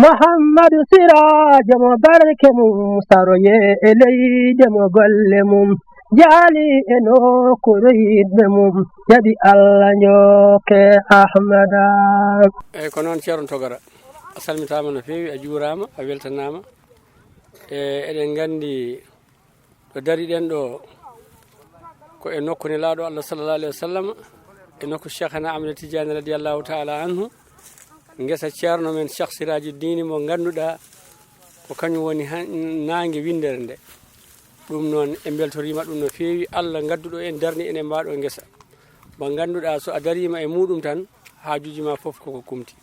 محمد سراج مبارك مستروي إلي دم قلمم جالي إنو كريد مم يدي الله نيوك أحمد كنون شارون توغرا أسلم تامنا فيه أجورام أبيلتناما eɗen gandi ɗo dari ɗen ɗo ko e nokku ne laaɗo Allah sallallahu alaihi wasallam e nokku Cheikhana Ahmed Tidiane radiyallahu ta'ala anhu ngesa ceerno men Cheikh Siraji Dini mo ganduɗa ko kañum woni nangue windere nde ɗum noon e beltorima ɗum no feewi Allah gadduɗo en darni en e mbaɗo ngesa mo ganduɗa so a darima e muɗum tan haajuji ma fof koko kumti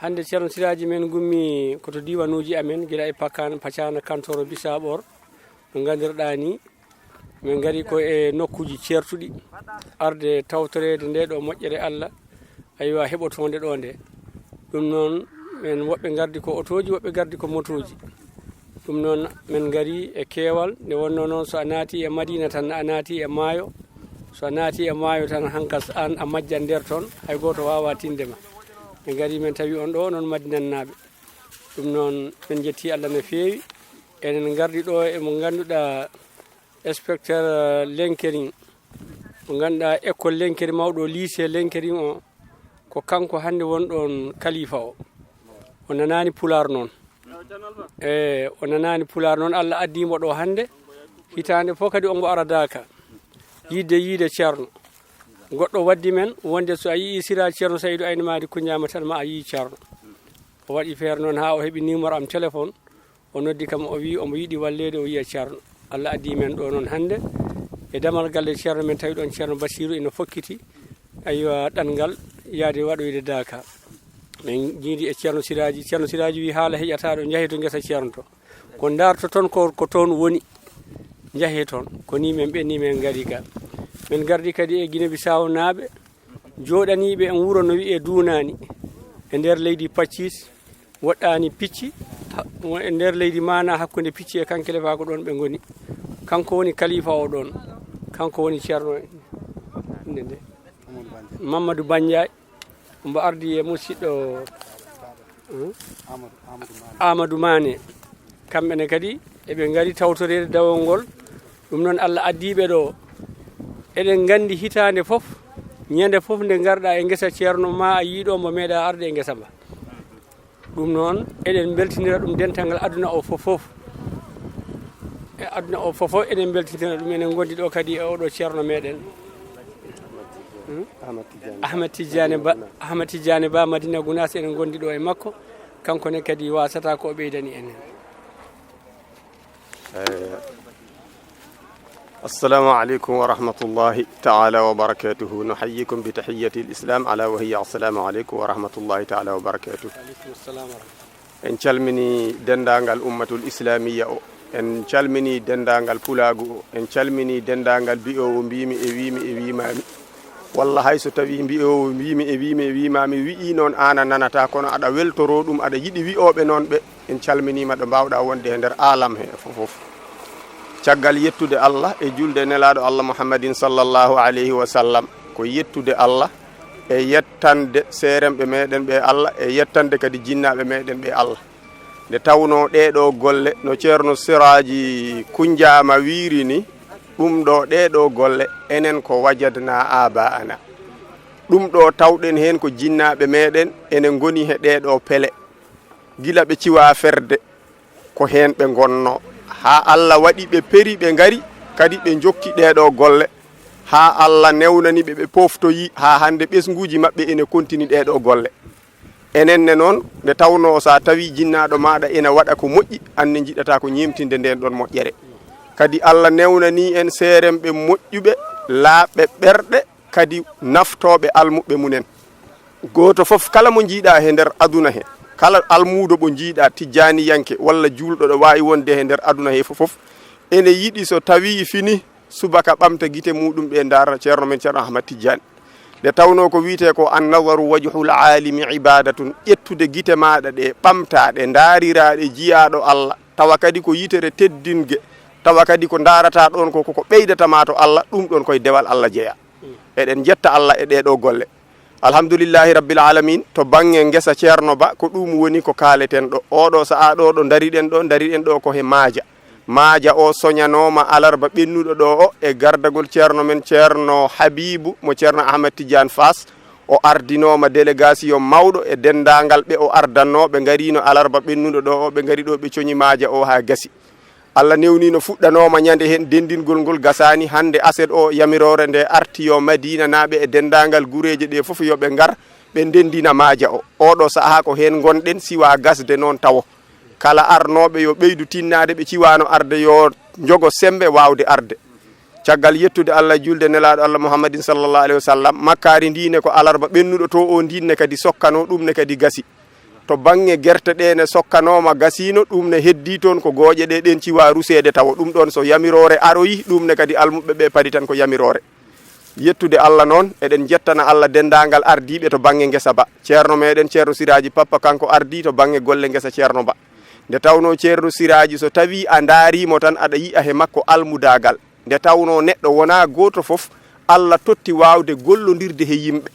hande ceerno Siraji men gummi koto diwanuji amen gila e pacana kantoro Bisabor no gandirɗa ni min gari ko e nokkuji certuɗi arde tawtorede nde ɗo moƴƴere Allah aywa heɓotonde ɗo nde ɗum noon men woɓɓe gardi ko otoji woɓɓe gardi ko motoji ɗum noon min gari e keewal nde wonno noon so a naati e Madina tan a naati e maayo so a naati e maayo tan hankas an a majjan nder toon hay goto wawa tindema min gari min tawi on ɗo noon madinannaɓe ɗum noon min jetti Allah no feewi enen gardi ɗo e mo ganduɗa inspecteur Lenkering mo ganduɗa école Lenkering mawɗo lycée Lenkering o ko kanko hande wonɗon kalifa o nanani pular noon o nanani pular noon Allah addimo ɗo hande hitande fof kadi ombo aradaka yiide ceerno goɗɗo waddi men wonde so a yii Siraji ceerno Saydou Aynamadi Kuñama tan ma a yii ceerno o waɗi feere noon ha o heeɓi numéro am téléphone o noddi kam o wi omo yiiɗi wallede o yiya ceerno Allah addi men ɗo noon hande e damal galle ceerno men tawi ɗon ceerno Bassirou ina fokkiti aywa ɗangal yaade waɗoyde Daka min jiidi e ceerno Siraji wi haala heƴata ɗo jaahe to guesa ceerno to ko darto toon ko toon woni jaahe toon ko ni men ɓenni men gari ga min gardi kadi e Guinée Bissau naaɓe jooɗaniɓe en wuro no wiye Dunani e nder leydi Paccis woɗɗani Picci e nder leydi Mana hakkude Picci e Kankele fa ko ɗon ɓe goni kanko woni kalifa o ɗon kanko woni ceerno nde Mamadou Bandiaye mbo ardi e musidɗo Amadou Mané kamɓene kadi eɓe gari tawtorede dawol ngol ɗum noon Allah addiɓe ɗo eɗen gandi hitande fof ñande fof nde garɗa e guesa ceerno ma a yiiɗo mo meeɗa arde e guesa ba ɗum noon eɗen beltinira ɗum dental ngal aduna o fof e aduna o fof eɗen beltinira ɗum enen gondi ɗo kadi e oɗo ceerno meɗen Ahmed Tidiane Ba Madina Gounass eɗen gondi ɗo e makko kanko ne kadi wasata ko ɓeydani enen السلام عليكم ورحمة الله تعالى وبركاته نحييكم بتحية الإسلام على وهي السلام عليكم ورحمة الله تعالى وبركاته إن شالمني دندانغال أمة الإسلامية إن شالمني دندانغال بولاغو إن شالمني دندانغال بيو ومبيمي والله هاي ستوي بيو ومبيمي وي نون أنا نانتا كون أدا ويلتورودوم أدا يدي وي أوبي نون بي إن شالمني ما دمباودا وندي هندر عالم هي فوف caggal yettude Allah e julde nelaɗo Allah Muhammadin sallallahu alayhi wa sallam ko yettude Allah e yettande seremɓe meɗen ɓe Allah e yettande kadi jinnaɓe meɗen ɓe Allah nde tawno ɗeɗo golle no ceerno Siraji Kunjama wiiri ni ɗum ɗo ɗeɗo golle enen ko wajadna aba ana ɗum ɗo tawɗen hen ko jinnaɓe meɗen enen goni he ɗeɗo pele gila ɓe ciwa ferde ko hen ɓe gonno ha Allah waɗi ɓe peri ɓe ngari kadi ɓe jokki ɗeɗo golle ha Allah newnani ɓe poftoyi ha hande ɓesguji maɓɓe ene kontini ɗeɗo golle enenne noon nde tawno sa tawi jinnaɗo maɗa ene waɗa ko moƴƴi anne jiɗata ko ñemtinde nden ɗon moƴƴere kadi Allah newnani en seremɓe moƴƴuɓe laaɓɓe ɓerɗe kadi naftoɓe almuɓe munen goto foof kala mo jiiɗa he nder aduna he kala almudo bo jiiɗa tijjaniyanke walla julɗo ɗo wawi wonde he nder aduna he fof ene yiɗi so tawi fini subaka ɓamta guite muɗum ɓe dara ceerno men ceerno Ahmad Tidiane nde tawno ko wiite ko annawaru wajhul alimi ibadatun ƴettude guite maɗa ɗe ɓamtaɗe dariraɗe jiyaɗo Allah tawa kadi ko yitere teddingue tawa kadi ko darata ɗon ko ɓeydatama to Allah ɗum ɗon koye dewal Allah jeeya eɗen jetta Allah e ɗeɗo golle alhamdulillahi rabbil alamin to bange ngesa ceerno ba ko ɗum woni ko kaleten ɗo oɗo sa'a ɗo ɗo dariɗen ɗo ko he maaja o soñanoma alarba ɓennuɗo ɗo o e gardagol ceerno men ceerno Habibou mo ceerno Ahmed Tidiane Fass o ardinoma délégation mawɗo e dendagal ɓe o ardannoɓe garino alarba ɓennuɗo ɗo o ɓe gari ɗo ɓe coñi maaja o ha gasi Allah newnino fuɗɗanoma ñande hen dendingol ngol gasani hande aset o yamirore nde artiyo Madina naɓe e dendagal gureje ɗe foof yoɓe gar ɓe dendina maaja o oɗo saaha ko hen gonɗen siwa gasde noon tawo kala arnoɓe yo ɓeydu tinnade ɓe ciwano arde yo jogo sembe wawde arde caggal yettude Allah julde nelaɗo Allah Muhammadin sallallahu alaihi wasallam makkari ndine ko alarba ɓennuɗo to o ndinne kadi sokkano ɗum ne kadi gasi to bange gerte ɗe ne sokkanoma gasino ɗum ne heddi toon ko gooƴe ɗe ɗen ciwa rusede tawa ɗum ɗon so yamirore aroyi ɗum ne kadi almuɓe ɓe padi tan ko yamirore yettude Allah noon eɗen jettana Allah dendagal ardiɓe to bange ngesa ba ceerno meɗen ceerno Siraji Papa kanko ardi to bange golle ngesa ceerno ba nde tawno ceerno Siraji so tawi a daarimo tan aɗa yi'a he makko almudagal nde tawno neɗɗo wona goto foof Allah totti wawde gollodirde he yimɓe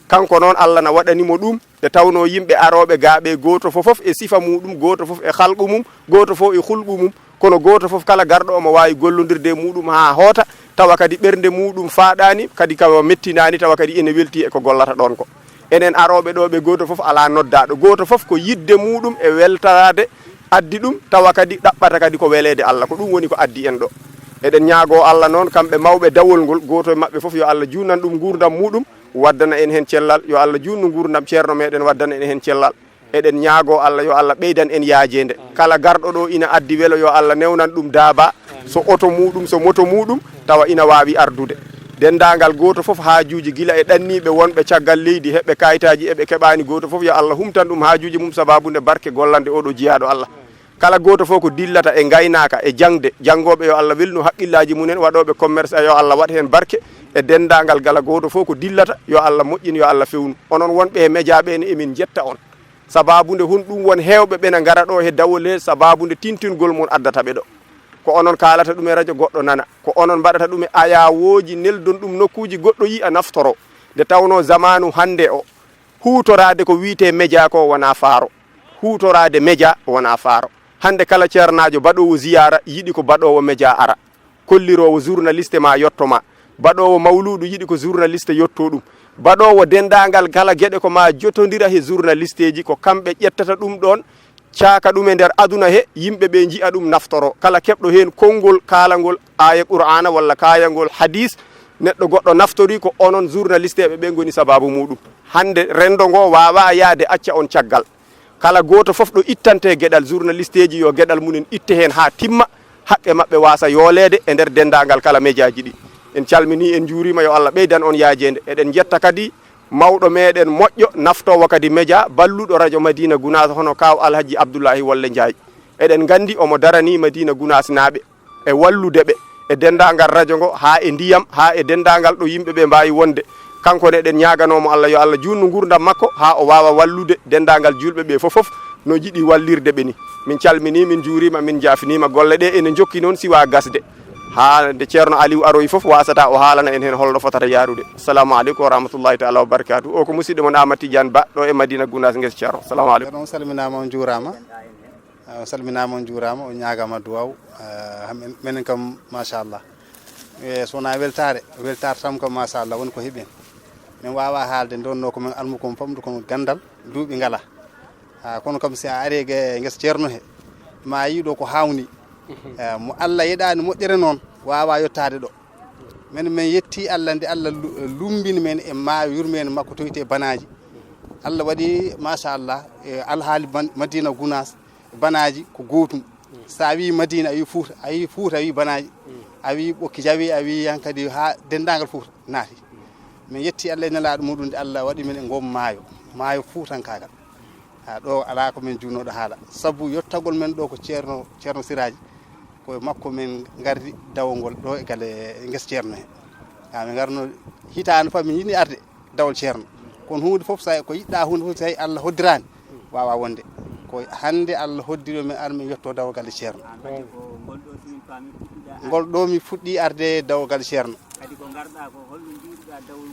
kanko noon Allah na waɗanimo ɗum nde tawno yimɓe aroɓe gaaɓe goto fof e sifa muɗum goto fof e halqu mum goto fof e hulɓu mum kono goto fof kala garɗo omo wawi gollodirde muɗum ha hoota tawa kadi ɓernde muɗum faaɗani kadi kawa mettinani tawa kadi ene welti e ko gollata ɗon ko enen aroɓe ɗo ɓe goto fof ala noddaɗo goto fof ko yidde muɗum e weltarade addi ɗum tawa kadi ɗaɓɓata kadi ko welede Allah ko ɗum woni ko addi en ɗo eɗen ñaago Allah noon kamɓe mawɓe dawol ngol goto e mabɓe fof yo Allah junnan ɗum gurdam muɗum waddana en hen cellal yo Allah junnu gurdam ceerno meɗen waddana en hen cellal eɗen ñaago Allah yo Allah ɓeydan en yaajede kala garɗo ɗo ina addi welo yo Allah newnan ɗum daaba so oto muɗum so moto muɗum tawa ina wawi ardude dendagal goto fof haajuji gila e ɗanniɓe wonɓe caggal leydi heɓɓe kayitaji eɓe keɓani goto fof yo Allah humtan ɗum haajuji mum sababude barke gollande oɗo jiyaɗo Allah kala goto fof ko dillata e gaynaka e jangde jangoɓe yo Allah welnu haqqillaji munen waɗoɓe commerce yo Allah waɗ hen barke e dendagal gala goto fof ko dillata yo Allah moƴƴin yo Allah fewnu onon wonɓe e médiaɓe ne emin jetta on sababude hun ɗum won hewɓe ɓe ne gara ɗo he dawole sababude tintingol mon addata ɓe ɗo ko onon kalata ɗum e radio goɗɗo nana ko onon mbaɗata ɗum e ayawoji neldon ɗum nokkuji goɗɗo yi a naftoro nde tawno zamanu hande o hutorade ko wiite média ko wona faaro hutorade média wona faaro hande kala ceernajo baɗowo ziyara yiɗi ko baɗowo média ara kollirowo journaliste ma yettoma baɗowo mawludu yiɗi ko journaliste yetto ɗum baɗowo dendagal kala gueɗe ko ma jotodira he journaliste ji ko kamɓe ƴettata ɗum ɗon caaka ɗum e nder aduna he yimɓeɓe jiiya ɗum naftoro kala keɓɗo hen konngol kalangol aya qur'ana walla kayangol hadis neɗɗo goɗɗo naftori ko onon journaliste ɓe goni sababu muɗum hande rendo ngo wawa yaade acca on caggal kala goto fof ɗo ittante gueɗal journaliste ji yo gueɗal munen itte hen ha timma haqqe mabɓe wasa yoolede e nder dendagal kala média ji ɗi en calmini en juurima yo Allah ɓeydan on yaajede eɗen jetta kadi mawɗo meɗen moƴƴo naftowo kadi média balluɗo radio Madina Gounass hono kaw Alhaji Abdoulahi Wolle Ndiaye eɗen gandi omo darani Madina Gounass naaɓe e wallude ɓe e dendagal radio ngo ha e ndiyam ha e dendagal ɗo yimɓeɓe mbawi wonde kanko ne eɗen ñaganomo Allah yo Allah junnu gurdam makko ha o wawa wallude dendagal julɓeɓe fof no jiiɗi wallirde ɓe ni min calmini min juurima min jaafinima golle ɗe ene jokki noon siwa gasde ha nde ceerno Aliou aroyi fof wasata o haalana en hen holno fotata yarude assalamu aleykum wa rahmatullahi taala wa barakatuh o ko musidɗo mon Amadou Tidiane Ba ɗo e Madina Gounass guesa ceerno assalamu aleykum on salminama on juurama o ñagama duwaw minen kam machallah sowona weltare tam kam machallah woni ko heeɓen min wawa haalde donno komin almu kom famdu kono gandal duuɓi ngala kono kam si a ari guesa ceerno he ma yiiɗo ko hawni mo Allah yeɗani moƴƴere noon wawa yettade ɗo min yetti Allah nde Allah lumbini men e maayo yurmene makko toyte banaji Allah waɗi machallah alhaali Madina Gounass banaji ko gotum sa wi Madina a wi Fouta a wi banaji a wi ɓokki jawi a wi hankadi ha dendagal Fouta naati min yetti Allah e nelaɗo muɗum nde Allah waɗi men e ngom maayo Foutankagal ɗo ala ko min junnoɗo haala saabu yettagol men ɗo ko ceerno Siraji koye makko min gardi dawol ɗo e gale guesa ceerno he min garno hitande fa min yiɗi arde dawol ceerno kono hunde foof ko yiɗɗa hunde foof so tawi Allah hoddirani wawa wonde ko hande Allah hoddiri min ar min yetto dawol galle ceerno ngol ɗo mi fuɗɗi arde dawol galle ceerno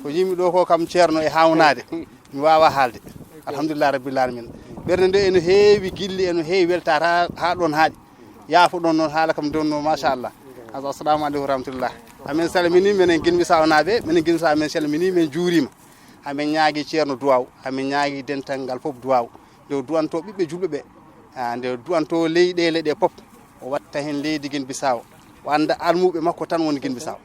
ko yimɓe ɗo ko kam ceerno e hawnade mi wawa haalde alhamdulillah rabbil alamin ɓerde nde ene heewi gilli ene heewi weltare ha ɗon haaɗi yaafo ɗon noon haala kam donno machallah assalamu aleykum rahmatullah amin salmini minen guinmi sawnaɓe minen guinmi sa min salmini min juurima hamin ñaagui ceerno duwaw hamin ñaagui dental ngal foof duwaw nde duwanto ɓiɓɓe julɓe ɓe nde duwanto leyɗele ɗe pop o watta hen leydi Guinea Bissau o anda almuɓe makko tan woni Guinea Bissau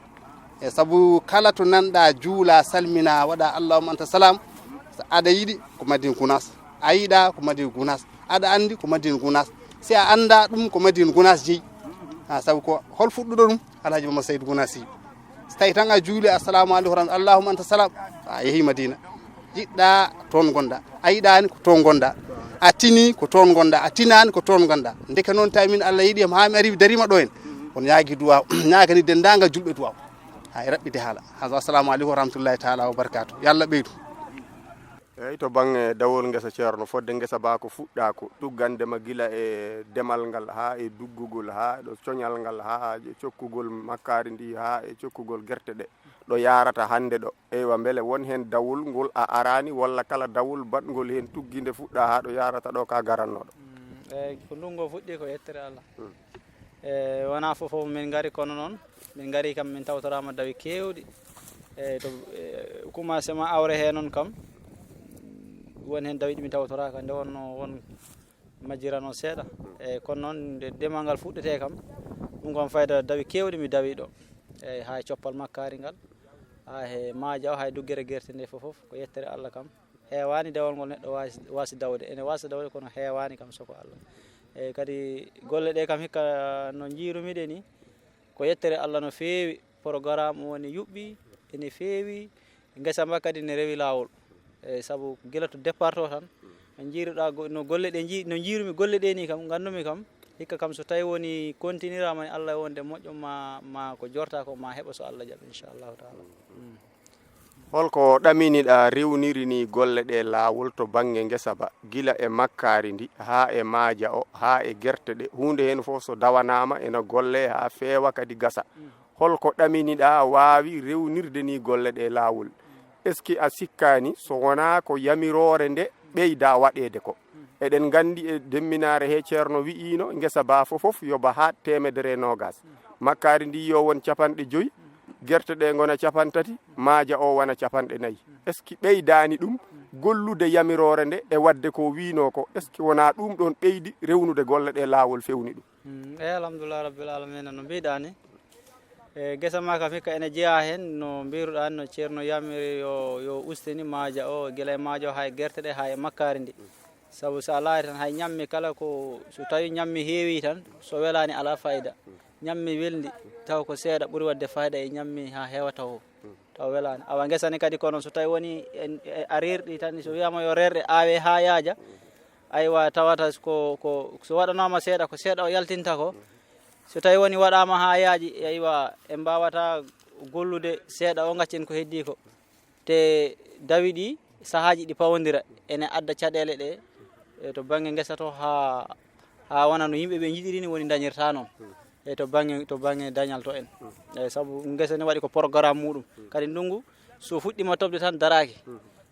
e saabu kala to nanɗa juula salmina waɗa allahumma anta salam aɗa yiiɗi ko Madina Gounass a yiiɗa ko Madina Gounass aɗa andi ko Madina Gounass si a anda ɗum ko Madina Gounass jeeyi saabu ko hol fuɗɗuɗo ɗum Alhaji Mamadou Saydou Gounass yi so tawi tan a juuli assalamu aleykum allahumma anta salam a yeehi Madina jiɗɗa toon gonɗa a yiɗani ko toon gonɗa a tini ko toon gonɗa a tinani ko toon gonɗa ndeke noon tawi min Allah yiiɗi ha mi ari darima ɗo en on ñaagui duwaw ñaagani dendagal julɓe duwaw hay raɓɓide haala assalamu aleykum wa rahmatullahi taala wa barakatuh yallah ɓeydu eyyi to bangge dawol ngesa ceerno fodde ngesa ba ko fuɗɗa ko tuggandema gila e demal ngal ha e duggugol ha ɗo coñal ngal ha e cokkugol makkari ndi ha e cokkugol guerte ɗe ɗo yarata hande ɗo eywa beele won hen dawol ngol a arani walla kala dawol badgol hen tugginde fuɗɗa ha ɗo yarata ɗo ka garannoɗo eyyi ko ndungo fuɗɗi ko yettere Allah e wona fof min gari kono noon min gari kam min tawtorama dawi kewɗi e to commencement awre he noon kam won hen dawiɗi mi tawtoraka nde wonno won majjirano seeɗa eyyi kono noon nde demal ngal fuɗɗete kam ɗum kam fayda dawi kewɗi mi dawi ɗo eyyi ha coppal makkari ngal ha he maaja o hay duggere guerte nde foof ko yettere Allah kam heewani dawol ngol neɗɗo wasi dawde ene wasa dawde kono heewani kam soko Allah eyyi kadi golle ɗe kam hikka no jiirumiɗe ni ko yettere Allah no feewi programme woni yuɓɓi ene feewi ngesa mba kadi ne rewi lawol eyyi saabu guila to départ to tan no jiiruɗa no golle ɗe no jiirumi golle ɗe ni kam gandumi kam hikka kam so tawi woni continuirama Allah wonde moƴƴo ma ko jorta ko ma heɓa so Allah jaɓi inchallahu taala holko ɗaminiɗa rewniri ni golle ɗe lawol to bangge ngesa ba gila e makkari ndi ha e maaja o ha e guerte ɗe hunde hen foof so dawanama ena golle ha feewa kadi gasa holko ɗaminiɗa wawi rewnirde ni golle ɗe lawol est ce que a sikkani so wona ko yamirore nde ɓeyda waɗede ko eɗen gandi e demminare he ceerno wi'ino ngesa ba fofof yoba ha 120 makkari ndi yo won 50 guerte ɗe gona 30 maaja o wona 40 est ce que ɓeydani ɗum gollude yamirore nde e wadde ko wino ko est ce que wona ɗum ɗon ɓeydi rewnude golle ɗe lawol fewni ɗum eyyi alhamdulillah rabbil alamina no mbiɗani e guesa ma kam hikka ene jeeya hen no mbiruɗa no ceerno yamiri yo ustini maaja o guila e maaja o hay guerte ɗe hay makkari ndi saabu sa laari tan hay ñammi kala ko so tawi ñammi heewi tan so welani ala fayida ñammi welndi taw ko seeɗa ɓuuri wadde fayida e ñammi ha heewa taw welani awa guesani kadi kono so tawi woni a rerɗi tan so wiyama yo rerɗe aawe ha yaaja aywa tawata ko so waɗanoma seeɗa ko seeɗa o yaltinta ko so tawi woni waɗama ha yaaji aywa en mbawata gollude seeɗa o gaccen ko heddi ko te dawi ɗi sahaji ɗi pawodira ene adda caɗele ɗe to banggue guesa to ha wona no yimɓeɓe jiɗiri ni woni dañirta noon e to banggue dañal to en eyyi saabu guesa ne waɗi ko programme muɗum kadi ndungu so fuɗɗima tobde tan daraki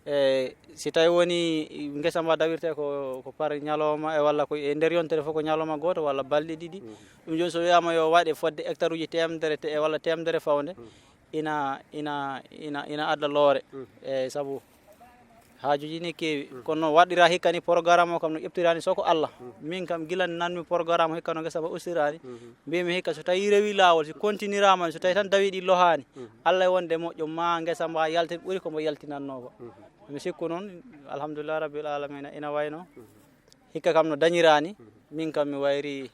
e si tawi woni guesa mba dawirte ko par ñalawma e walla ko e nder yontere fof ko ñalawma goto walla balɗe ɗiɗi ɗum joni so wiyama yo waɗe fodde hectare uji temedere e walla temedere fawde ina adda loore e saabu hajuji ni keewi kono waɗira hikka ni programme o kam no ƴeftirani soko Allah min kam gila nanmi programme hikka no guesa ba ustirani mbimi hikka so tawi rewi lawol si continuirama so tawi tan dawi ɗi lohani Allah wonde moƴƴo ma guesa mba yaltin ɓuuri komo yaltinanno ko mi sikku noon alhamdulillah rabbil alamina ina wayno hikka kam no dañirani min kam mi wayri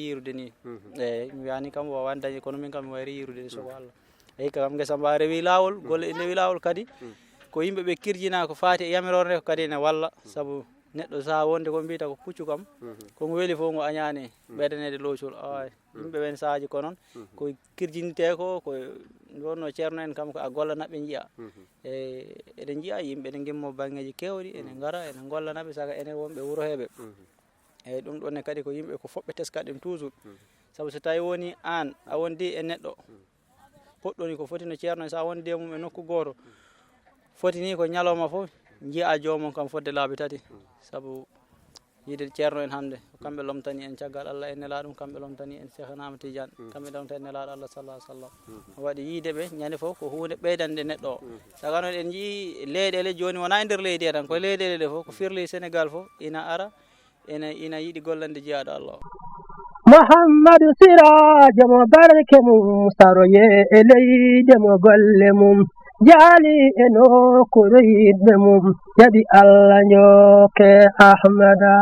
yirude ni eyyi mi wiyani kam wawani dañi kono min kam mi wayri yirude ni soko Allah e hikka kam guesa mba rewi lawol golle ɗe rewi lawol kadi ko yimɓeɓe kirjina ko fati e yamirore nde ko kadi ne walla saabu neɗɗo sa wonde ko mbiyata ko puccu kam kongo weeli fof ngo añani ɓeydanede lowcol yimɓeɓe en sahaji ko noon ko kirjinite ko wonno ceerno en kam ko a gollanaɓe jiiya eɗen jiiya yimɓe ne gimmo banggueji kewɗi ene gara ene gollanaɓe saaga enen wonɓe wuuro heɓe eyyi ɗum ɗonne kadi ko yimɓe ko foɓɓe teskaɗen toujours saabu so tawi woni an a wondi e neɗɗo poɗɗoni ko foti no ceerno sa wondi e mum e nokku goto foti ni ko ñalawma fof jiya jomum kam fodde laabi tati sabu yide ceerno en hannde kamɓe lomtani en caggal Allah e nelaɗum kamɓe lomtani en Cheikhnama Tidiane kamɓe lomtani en nelaɗo Allah sallallahu alaihi wasallam waɗi yiide ɓe ñande fof ko hunde ɓeydande neɗɗo o sagano en jii leyɗele joni wona e nder leydi tan koye leyɗele ɗe fof ko firli Sénégal fof ina ara ina yiɗi gollande jiyaɗo Allah o Muhammadu Sirajo mo barke mum saroye e leyde mo golle mum jaali e nokkuure yiɗɓe mum jaɓi Allah njoke Ahmada